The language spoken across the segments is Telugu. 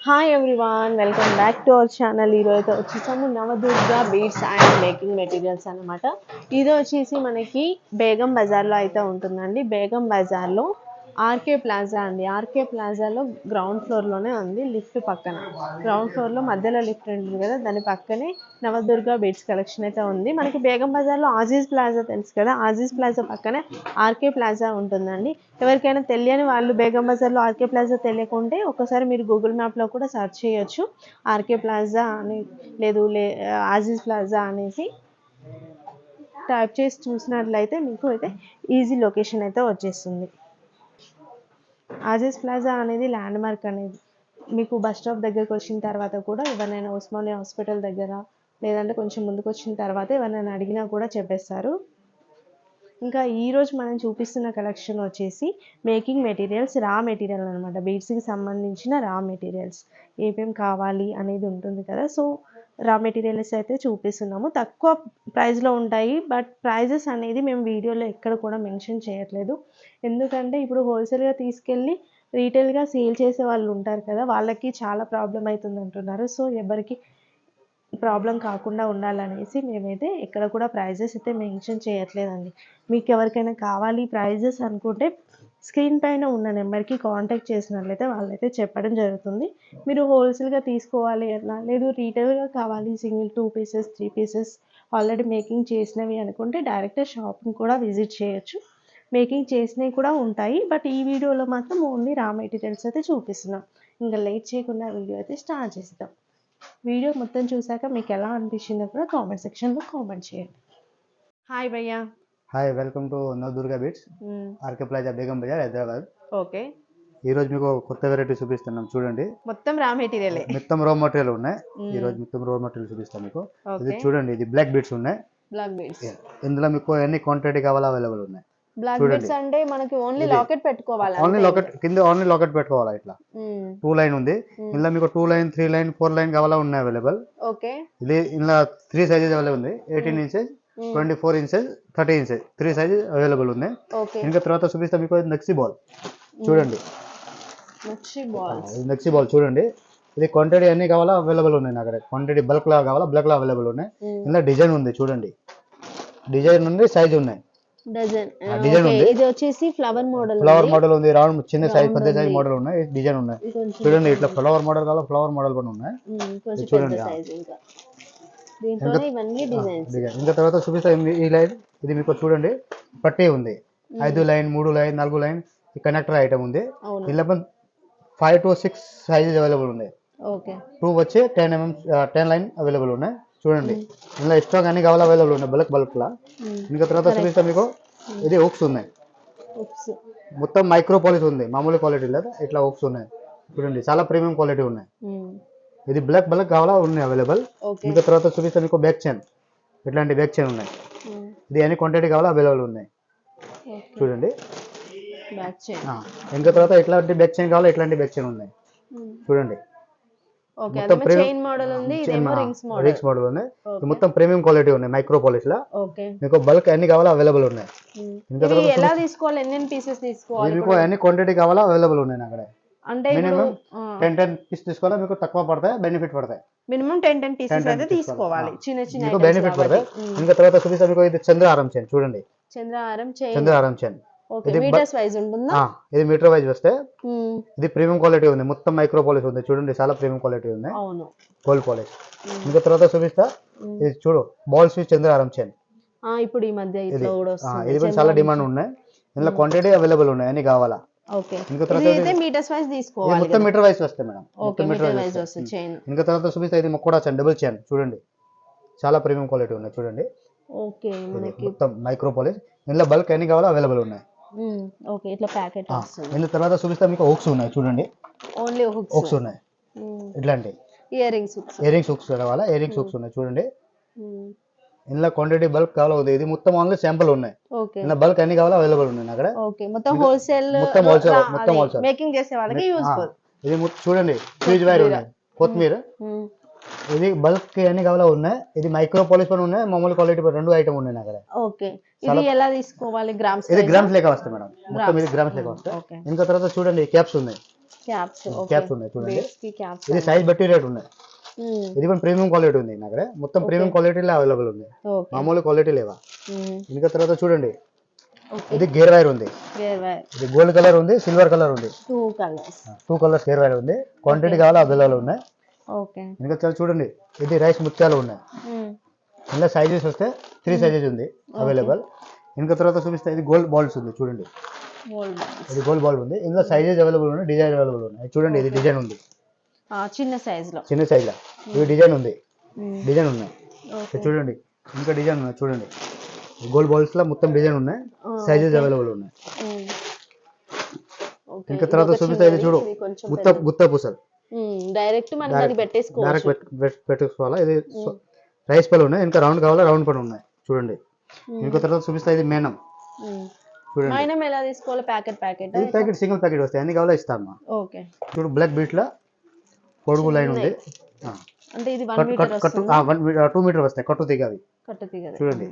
Hi everyone, welcome back to our channel. ఈరోజు వచ్చేసాము Navadurga beads and making materials అనమాట. ఇది వచ్చేసి మనకి బేగం బజార్లో అయితే ఉంటుందండి. బేగం బజార్లో ఆర్కే ప్లాజా అండి. ఆర్కే ప్లాజాలో గ్రౌండ్ ఫ్లోర్లోనే ఉంది, లిఫ్ట్ పక్కన. గ్రౌండ్ ఫ్లోర్లో మధ్యలో లిఫ్ట్ ఉంటుంది కదా, దాని పక్కనే నవదుర్గ బీడ్స్ కలెక్షన్ అయితే ఉంది. మనకి బేగం బజార్లో ఆజీజ్ ప్లాజా తెలుసు కదా, ఆజీజ్ ప్లాజా పక్కనే ఆర్కే ప్లాజా ఉంటుందండి. ఎవరికైనా తెలియని వాళ్ళు బేగం బజార్లో ఆర్కే ప్లాజా తెలియకుంటే ఒకసారి మీరు గూగుల్ మ్యాప్లో కూడా సెర్చ్ చేయొచ్చు. ఆర్కే ప్లాజా అని లేదు ఆజీజ్ ప్లాజా అనేసి టైప్ చేసి చూసినట్లయితే మీకు అయితే ఈజీ లొకేషన్ అయితే వచ్చేస్తుంది. ఆజీజ్ ప్లాజా అనేది ల్యాండ్ మార్క్ అనేది మీకు బస్ స్టాప్ దగ్గరకు వచ్చిన తర్వాత కూడా ఎవరైనా ఉస్మానియా హాస్పిటల్ దగ్గర లేదంటే కొంచెం ముందుకు వచ్చిన తర్వాత ఎవరైనా అడిగినా కూడా చెప్పేస్తారు. ఇంకా ఈరోజు మనం చూపిస్తున్న కలెక్షన్ వచ్చేసి మేకింగ్ మెటీరియల్స్, రా మెటీరియల్ అనమాట. బీడ్స్కి సంబంధించిన రా మెటీరియల్స్ ఏమేం కావాలి అనేది ఉంటుంది కదా, సో రా మెటీరియల్స్ అయితే చూపిస్తున్నాము. తక్కువ ప్రైస్లో ఉంటాయి, బట్ ప్రైజెస్ అనేది మేము వీడియోలో ఎక్కడ కూడా మెన్షన్ చేయట్లేదు. ఎందుకంటే ఇప్పుడు హోల్సేల్గా తీసుకెళ్ళి రీటైల్గా సేల్ చేసే వాళ్ళు ఉంటారు కదా, వాళ్ళకి చాలా ప్రాబ్లం అవుతుంది అంటున్నారు. సో ఎవరికి ప్రాబ్లం కాకుండా ఉండాలనేసి మేమైతే ఎక్కడ కూడా ప్రైజెస్ అయితే మెన్షన్ చేయట్లేదండి. మీకు ఎవరికైనా కావాలి ప్రైజెస్ అనుకుంటే స్క్రీన్ పైన ఉన్న నెంబర్కి కాంటాక్ట్ చేసినట్లయితే వాళ్ళైతే చెప్పడం జరుగుతుంది. మీరు హోల్సేల్గా తీసుకోవాలి అన్నా లేదు రీటైల్గా కావాలి, single 2 pieces 3 pieces already making చేసినవి అనుకుంటే డైరెక్ట్ షాప్ని కూడా విజిట్ చేయొచ్చు. మేకింగ్ చేసినవి కూడా ఉంటాయి, బట్ ఈ వీడియోలో మాత్రం ఓన్లీ రా మెటీరియల్స్ అయితే చూపిస్తున్నాం. ఇంకా లేట్ చేయకుండా వీడియో అయితే స్టార్ట్ చేస్తాం. వీడియో మొత్తం చూసాక మీకు ఎలా అనిపించిందో కూడా కామెంట్ సెక్షన్లో కామెంట్ చేయండి. హాయ్ భయ్యా. Hi, welcome to Navadurga beads, RK plaza, Begum Bazar, Hyderabad. Okay, ఈ రోజు మీకు కొత్త వెరైటీ చూపిస్తున్నాం. చూడండి, మొత్తం రా మెటీరియల్ మొత్తం రా మెటీరియల్ ఉన్నాయి. ఈ రోజు మొత్తం రా మెటీరియల్ చూపిస్తాం మీకు. ఇది చూడండి, ఇది బ్లాక్ బీడ్స్ ఉన్నాయి. బ్లాక్ బీడ్స్ ఇందులో మీకు ఎన్ని క్వాంటిటీ కావాలో అవైలబుల్ ఉన్నాయి. బ్లాక్ బీడ్స్ అంటే మనకి ఓన్లీ లాకెట్ పెట్టుకోవాలా? ఓన్లీ లాకెట్, కింద ఓన్లీ లాకెట్ పెట్టుకోవాలా. ఇట్లా 2 లైన్ ఉంది. ఇందులో మీకు 2 లైన్ 3 లైన్ 4 లైన్ కావాలా ఉన్నాయి అవైలబుల్. ఓకే, ఇది ఇందులో 3 సైజెస్ అవైలబుల్ ఉంది. 18 inches, 24 inches, 30 inches, 3 sizes available ఉన్నాయి. ఇంకా తర్వాత చూపిస్తా మీకు నక్సీ బాల్. చూడండి, నక్సీ బాల్ చూడండి. ఇది క్వాంటిటీ అన్ని కావాలా అవైలబుల్ ఉన్నాయి. నాకు క్వాంటిటీ బల్క్ లా కావాలా, బ్లాక్ లా అవైలబుల్ ఉన్నాయి. ఇందులో డిజైన్ ఉంది చూడండి, డిజైన్ ఉంది, సైజ్ ఉన్నాయి. డిజైన్ ఉంది. ఇది వచ్చేసి ఫ్లవర్ మోడల్ ఉంది, రౌండ్ చిన్న సైజ్ పెద్ద సైజ్ మోడల్ ఉన్నాయి. డిజైన్ ఉన్నాయి చూడండి. ఇట్లా ఫ్లవర్ మోడల్ కావాలా, ఫ్లవర్ మోడల్ కూడా ఉన్నాయి చూడండి. ఇంకా తర్వాత చూపిస్తా ఈ లైన్. ఇది మీకు చూడండి, పట్టీ ఉంది. 5 line 3 line 4 line connector item ఉంది. ఇలా 5 to 6 సైజెస్ అవైలబుల్ ఉన్నాయి. 2 వచ్చి 10 లైన్ అవైలబుల్ ఉన్నాయి చూడండి. ఇందులో స్టాక్ అన్ని కావాలా అవైలబుల్ ఉన్నాయి, బల్క్ లా. ఇంకా తర్వాత చూపిస్తా మీకు, ఇది హుక్స్ ఉన్నాయి. మొత్తం మైక్రో పాలిష్ ఉంది, మామూలు క్వాలిటీ లేదా, ఇట్లా హుక్స్ ఉన్నాయి చూడండి. చాలా ప్రీమియం క్వాలిటీ ఉన్నాయి. ఇది బల్క్ కావాలా ఉన్నాయి అవైలబుల్. ఇంకా తర్వాత చూపిస్తా మీకు బ్యాక్ చైన్. ఇట్లాంటి బ్యాక్ చైన్ ఉన్నాయి. ఇది అన్ని క్వాంటిటీ కావాలా అవైలబుల్ ఉన్నాయి చూడండి. ఇంకా తర్వాత ఇట్లాంటి బ్యాక్ చైన్ కావాలా, ఇట్లాంటి బ్యాక్ చైన్ ఉన్నాయి చూడండి. మొత్తం రింగ్స్ మోడల్ ఉన్నాయి. మొత్తం ప్రీమియం క్వాలిటీ ఉన్నాయి, మైక్రో పాలిష్ లా. మీకు బల్క్ అన్ని కావాలా అవైలబుల్ ఉన్నాయి. ఇంకా మీకు అన్ని క్వాంటిటీ కావాలా అవైలబుల్ ఉన్నాయి. అక్కడ మినిమం 10 పీస్ తీసుకోవాలా, మీకు తక్కువ పడతాయి, బెనిఫిట్ పడతాయి. మినిమం 10 పీసెస్ అయితే తీసుకోవాలి, చిన్న చిన్న మీకు బెనిఫిట్ పడతాయి. ఇంకా తర్వాత చూపిస్తా మీకు, ఇది చంద్రహారం చైన్ చూడండి. చంద్రహారం చైన్ ఇది మీటర్ వైజ్ వస్తే ఇది ప్రీమియం క్వాలిటీ ఉంది. మొత్తం మైక్రో పాలిష్ ఉంది చూడండి, చాలా ప్రీమియం క్వాలిటీ ఉంది, గోల్డ్ పాలిష్. ఇంకా తర్వాత చూపిస్తా, ఇది చూడు బాల్ స్విచ్ చంద్రహారం చైన్. ఇప్పుడు ఈ మధ్య ఇది కూడా చాలా డిమాండ్ ఉన్నాయి. ఇందులో క్వాంటిటీ అవైలబుల్ ఉన్నాయి, అన్ని కావాలా. ఇంకా తర్వాత మొత్తం మీటర్ వైజ్ వస్తాయి మేడం, మొత్తం మీటర్ వైజ్ వస్తాయి. ఇంకా తర్వాత చూపిస్తా, ఇది కూడా చైన్, డబుల్ చైన్ చూడండి, చాలా ప్రీమియం క్వాలిటీ ఉన్నాయి చూడండి. మొత్తం మైక్రో పాలిష్. ఇందులో బల్క్ అన్ని కావాలా అవైలబుల్ ఉన్నాయి. ఇందులో తర్వాత చూపిస్తా మీకు హుక్స్ ఉన్నాయి చూడండి, హుక్స్ ఉన్నాయి. ఇట్లాంటి ఇయర్ రింగ్స్ హుక్స్ కావాలా, ఇయర్ రింగ్స్ హుక్స్ ఉన్నాయి చూడండి. ఇందులో క్వాంటిటీ బల్క్ కావాలా ఉంది. ఇది మొత్తం ఓన్లీ శాంపుల్ ఉన్నాయి. ఇందులో బల్క్ అన్ని కావాలా అవైలబుల్ ఉన్నాయి అక్కడ. మొత్తం హోల్సేల్ మేకింగ్ చేసే వాళ్ళకి యూస్ఫుల్. ఇది చూడండి, ఫ్యూజ్ వైర్ ఉన్నాయి, కొత్తిమీర. ఇది బల్క్ అన్ని కావాలా ఉన్నాయి. ఇది మైక్రో పాలిష్ పని ఉన్నాయి, మామూలు క్వాలిటీ రెండు ఐటమ్ ఉన్నాయి అక్కడ. ఇది ఎలా తీసుకోవాలి? గ్రామ్స్. ఇది గ్రామ్స్ లెక్క వస్తాయి మేడం, మొత్తం ఇది గ్రామ్స్ లెక్క వస్తాయి. ఇంకా తర్వాత చూడండి, క్యాప్స్ ఉన్నాయి. క్యాప్స్ క్యాప్స్ ఉన్నాయి చూడండి. బీడ్స్ కి క్యాప్స్. ఇది సైజ్ బట్టి రేట్ ఉన్నాయి. ఇది కూడా ప్రీమియం క్వాలిటీ ఉంది నా దగ్గర, మొత్తం ప్రీమియం క్వాలిటీలో అవైలబుల్ ఉంది, మామూలు క్వాలిటీ లేవా. ఇంకా తర్వాత చూడండి, ఇది గేర్ వైర్ ఉంది, ఇది గోల్డ్ కలర్ ఉంది, సిల్వర్ కలర్ ఉంది, టూ కలర్స్ గేర్ వైర్ ఉంది. క్వాంటిటీ కావాలా అవైలబుల్ ఉన్నాయి. ఇంకా చూడండి, ఇది రైస్ ముత్యాలు ఉన్నాయి. ఇలా సైజెస్ వస్తే 3 సైజెస్ ఉంది అవైలబుల్. ఇంకా తర్వాత చూపిస్తే ఇది గోల్డ్ బాల్స్ ఉంది చూడండి, ఇది గోల్డ్ బాల్ ఉంది. ఇందులో సైజెస్ అవైలబుల్ ఉన్నాయి, డిజైన్ అవైలబుల్ ఉన్నాయి. చూడండి ఇది డిజైన్ ఉంది చిన్న సైజ్ లో, ఇది డిజైన్ ఉంది, డిజైన్ ఉన్నాయి చూడండి. ఇంకా డిజైన్ ఉన్నాయి చూడండి, గోల్డ్ బాల్స్ లో మొత్తం డిజైన్ ఉన్నాయి, సైజెస్ అవైలబుల్ ఉన్నాయి. ఇంకా తర్వాత చూపిస్తే ఇది చూడు, గుత్త పూసలు డైరెక్ట్ పెట్టేసుకోవాలా. ఇది రైస్ పళ్ళు ఉన్నాయి, ఇంకా రౌండ్ కావాలా రౌండ్ పళ్ళు ఉన్నాయి చూడండి. ఇంకా తర్వాత చూపిస్తే ఇది మేనం చూడండి. ఎలా తీసుకోవాలి? ప్యాకెట్ సింగిల్ ప్యాకెట్ వస్తాయి, అన్ని కావాలా ఇస్తాను. చూడు బ్లాక్ బీట్ లా పొడుగు లైన్ ఉంది, అంటే ఇది 2 మీటర్ వస్తాయి కట్టు తీగవి చూడండి.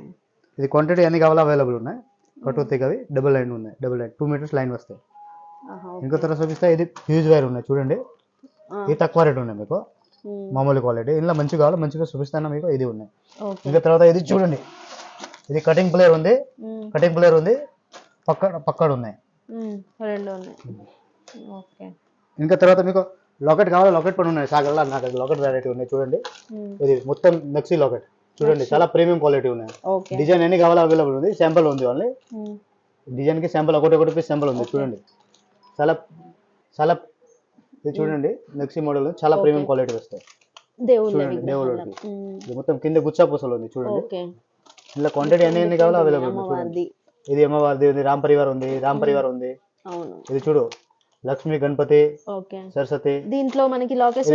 ఇది క్వాంటిటీ అన్ని కావాలా అవైలబుల్ ఉన్నాయి, కట్టు తీగవి డబుల్ లైన్ ఉన్నాయి, 2 మీటర్స్ లైన్ వస్తాయి. ఇంకా తర్వాత చూపిస్తే ఇది హ్యూజ్ వైర్ ఉన్నాయి చూడండి, ఇది తక్కువ రేట్ ఉన్నాయి మీకు, మామూలు క్వాలిటీ. ఇలా మంచిగా కావాలి మంచిగా చూపిస్తాను మీకు, ఇది ఉన్నాయి. ఇంకా తర్వాత ఇది చూడండి, ఇది కటింగ్ ప్లేయర్ ఉంది, పక్కడ ఉన్నాయి. ఇంకా తర్వాత మీకు లాకెట్ కావాలి, లాకెట్ పని ఉన్నాయి సాగర్లో, నాకు లాకెట్ వెరైటీ ఉన్నాయి చూడండి. ఇది మొత్తం నక్సీ లాకెట్ చూడండి, చాలా ప్రీమియం క్వాలిటీ ఉన్నాయి. డిజైన్ ఎన్ని కావాలో అవైలబుల్ ఉంది, శాంపుల్ ఉంది ఓన్లీ. డిజైన్ కి శాంపుల్ ఒకటి పీస్ శాంపుల్ ఉంది చూడండి. చాలా చాలా ఇది చూడండి, నక్సీ మోడల్ చాలా ప్రీమియం క్వాలిటీ వస్తాయి చూడండి. దేవుళ్ళకి ఇది మొత్తం కింద గుచ్చా పూసలు ఉంది చూడండి. ఇలా క్వాంటిటీ ఎన్ని కావాలో అవైలబుల్ ఉంది చూడండి. ఇది అమ్మవారిది ఉంది, రామ్ పరివార్ ఉంది. ఇది చూడు, లక్ష్మి, గణపతి, సరస్వతి. దీంట్లో మనకి లాకెట్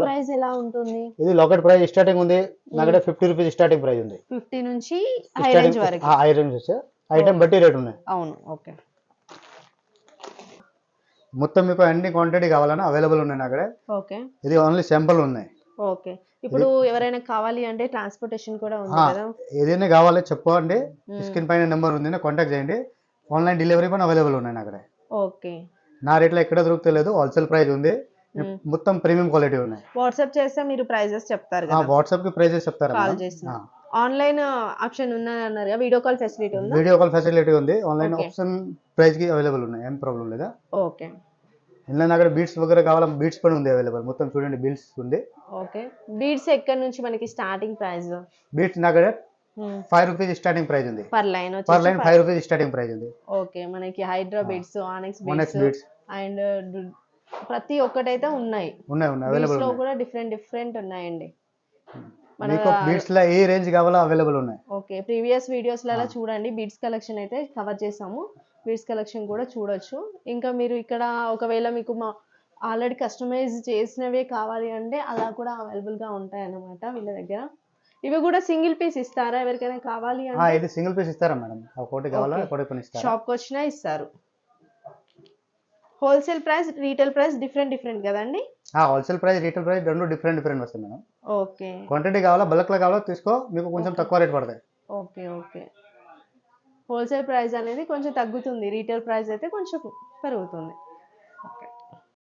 ప్రైస్ ఎలా ఉంటుంది? ఇది లాకెట్ ప్రైస్ స్టార్టింగ్ ఉంది నా దగ్గర 50 రూపీస్ స్టార్టింగ్ ప్రైస్ ఉంది, 50 నుంచి హై రేంజ్ వరకు. హై రేంజ్ వచ్చే ఐటమ్ బట్టి రేట్ ఉన్నాయి. మొత్తం మీకు అన్ని క్వాంటిటీ కావాలన్నా అవైలబుల్ ఉన్నాయి నా దగ్గర. ఇది ఓన్లీ శాంపుల్ ఉన్నాయి. ఇప్పుడు ఎవరైనా కావాలి అంటే ట్రాన్స్పోర్టేషన్ కూడా ఉంది కదా? ఏదైనా కావాలి చెప్పండి, స్క్రీన్ పైన నెంబర్ ఉంది, కాంటాక్ట్ చేయండి. ఆన్లైన్ డెలివరీ కూడా అవైలబుల్ ఉన్నాయి నా దగ్గర. నా రేట్లో ఎక్కడ దొరుకుతలేదు, హోల్సేల్ ప్రైస్ ఉంది, మొత్తం ప్రీమియం క్వాలిటీ ఉన్నాయి. వాట్సాప్ చేస్తే మీరు ప్రైజెస్ చెప్తారు కదా? వాట్సాప్ కి ప్రైజెస్ చెప్తారు. ఆన్లైన్ ఆప్షన్ ఉన్నదన్నారు కదా, వీడియో కాల్ ఫెసిలిటీ ఉందా? వీడియో కాల్ ఫెసిలిటీ ఉంది, ఆన్లైన్ ఆప్షన్ ప్రైస్ కి అవైలబుల్ ఉన్నాయి, ఏం ప్రాబ్లం లేదా. ఇలా నా దగ్గర బీడ్స్ వగైరా కావాలా, బీడ్స్ పని ఉంది అవైలబుల్, మొత్తం చూడండి బీడ్స్ ఉంది. బీడ్స్ ఎక్కడ నుంచి మనకి స్టార్టింగ్ ప్రైస్? బీడ్స్ నా దగ్గర 5 రూపీస్ స్టార్టింగ్ ప్రైస్ ఉంది, per line 5 rupees starting price ఉంది. మనకి hydra beads, onyx beads and ప్రతి ఒక్కటైతే ఉన్నాయి అవైలబుల్ కూడా డిఫరెంట్ ఉన్నాయండి. మీకు బీడ్స్ లో ఏ రేంజ్ కావాలో అవైలబుల్ ఉన్నాయి. ప్రీవియస్ వీడియోస్ లలో చూడండి, బీడ్స్ కలెక్షన్ అయితే కవర్ చేసాము, బీడ్స్ కలెక్షన్ కూడా చూడొచ్చు. ఇంకా మీరు ఇక్కడ ఒకవేళ మీకు ఆల్రెడీ కస్టమైజ్ చేసినవే కావాలి అంటే అలా కూడా అవైలబుల్ గా ఉంటాయి అన్నమాట వీళ్ళ దగ్గర. ఇవి కూడా సింగిల్ పీస్ ఇస్తారా ఎవరికైనా కావాలి అంటే? ఇది సింగిల్ పీస్ ఇస్తారా మేడం, ఒకటి కావాలా ఒకటి పని ఇస్తారా? షాప్ కి వచ్చినా ఇస్తారు. Wholesale price, retail price different కదండి? హోల్సేల్ ప్రైస్, రీటైల్ ప్రైస్ రెండు డిఫరెంట్ వస్తాయి మేడం. క్వాంటిటీ కావాలా బల్క్ లో కావాలా తీసుకో, మీకు కొంచెం తక్కువ రేట్ పడతాయి. హోల్సేల్ ప్రైస్ అనేది కొంచెం తగ్గుతుంది, రీటైల్ ప్రైస్ అయితే కొంచెం పెరుగుతుంది.